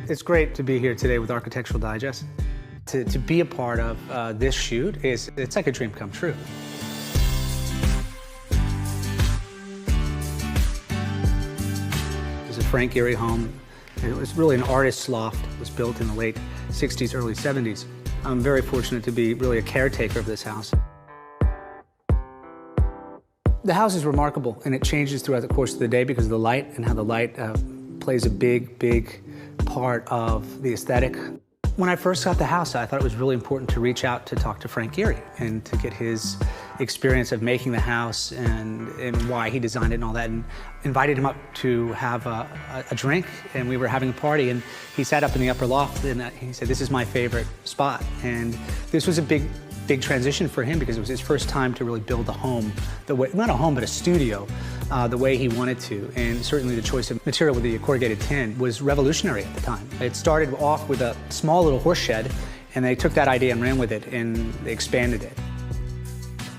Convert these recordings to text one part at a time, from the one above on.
It's great to be here today with Architectural Digest. To be a part of this shoot it's like a dream come true. It's a Frank Gehry home. It was really an artist's loft. It was built in the late 60s, early 70s. I'm very fortunate to be really a caretaker of this house. The house is remarkable, and it changes throughout the course of the day because of the light and how the light plays a big part of the aesthetic. When I first got the house, I thought it was really important to reach out to talk to Frank Gehry and to get his experience of making the house and why he designed it and all that, and invited him up to have a drink, and we were having a party, and he sat up in the upper loft and he said, "This is my favorite spot." And this was a big transition for him because it was his first time to really build a home, not a home, but a studio, the way he wanted to. And certainly the choice of material with the corrugated tin was revolutionary at the time. It started off with a small little horse shed, and they took that idea and ran with it, and they expanded it.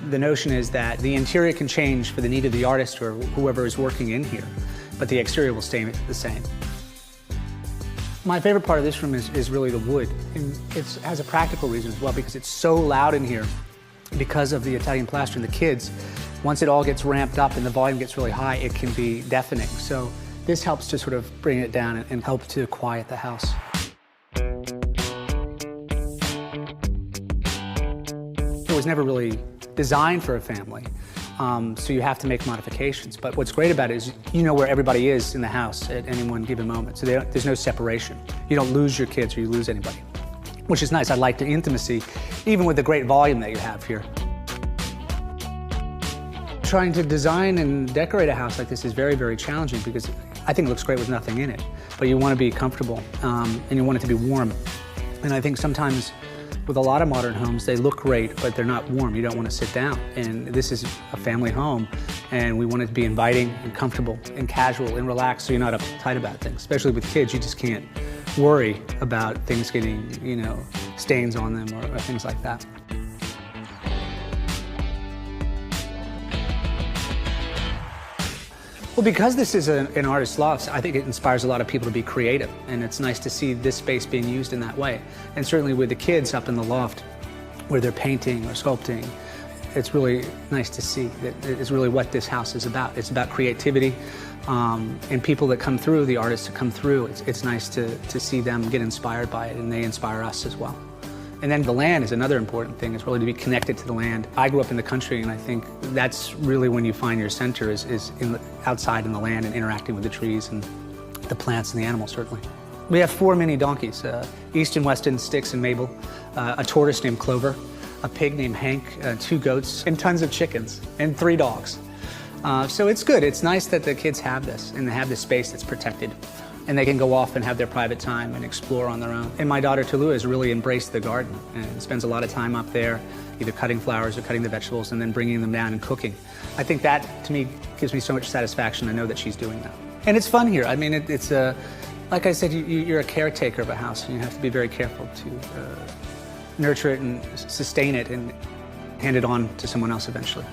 The notion is that the interior can change for the need of the artist or whoever is working in here, but the exterior will stay the same. My favorite part of this room is really the wood, and it has a practical reason as well because it's so loud in here because of the Italian plaster and the kids. Once it all gets ramped up and the volume gets really high, it can be deafening. So this helps to sort of bring it down and help to quiet the house. It was never really designed for a family. So you have to make modifications. But what's great about it is you know where everybody is in the house at any one given moment. So there's no separation. You don't lose your kids or you lose anybody, which is nice. I like the intimacy, even with the great volume that you have here. Trying to design and decorate a house like this is very challenging because I think it looks great with nothing in it. But you want to be comfortable and you want it to be warm. And I think sometimes with a lot of modern homes, they look great, but they're not warm. You don't want to sit down. And this is a family home, and we want it to be inviting and comfortable and casual and relaxed so you're not uptight about things. Especially with kids, you just can't worry about things getting, stains on them or things like that. Well, because this is an artist's loft, I think it inspires a lot of people to be creative, and it's nice to see this space being used in that way. And certainly with the kids up in the loft, where they're painting or sculpting, it's really nice to see that it's really what this house is about. It's about creativity, and people that come through, the artists that come through, it's nice to see them get inspired by it, and they inspire us as well. And then the land is another important thing. It's really to be connected to the land. I grew up in the country, and I think that's really when you find your center is outside in the land and interacting with the trees and the plants and the animals, certainly. We have 4 mini donkeys, Easton, Weston, Styx, and Mabel, a tortoise named Clover, a pig named Hank, 2 goats, and tons of chickens, and 3 dogs. So it's good. It's nice that the kids have this, and they have this space that's protected. And they can go off and have their private time and explore on their own. And my daughter Tallulah has really embraced the garden and spends a lot of time up there, either cutting flowers or cutting the vegetables and then bringing them down and cooking. I think that, to me, gives me so much satisfaction to know that she's doing that. And it's fun here. I mean, it's like I said, you're a caretaker of a house, and you have to be very careful to nurture it and sustain it and hand it on to someone else eventually.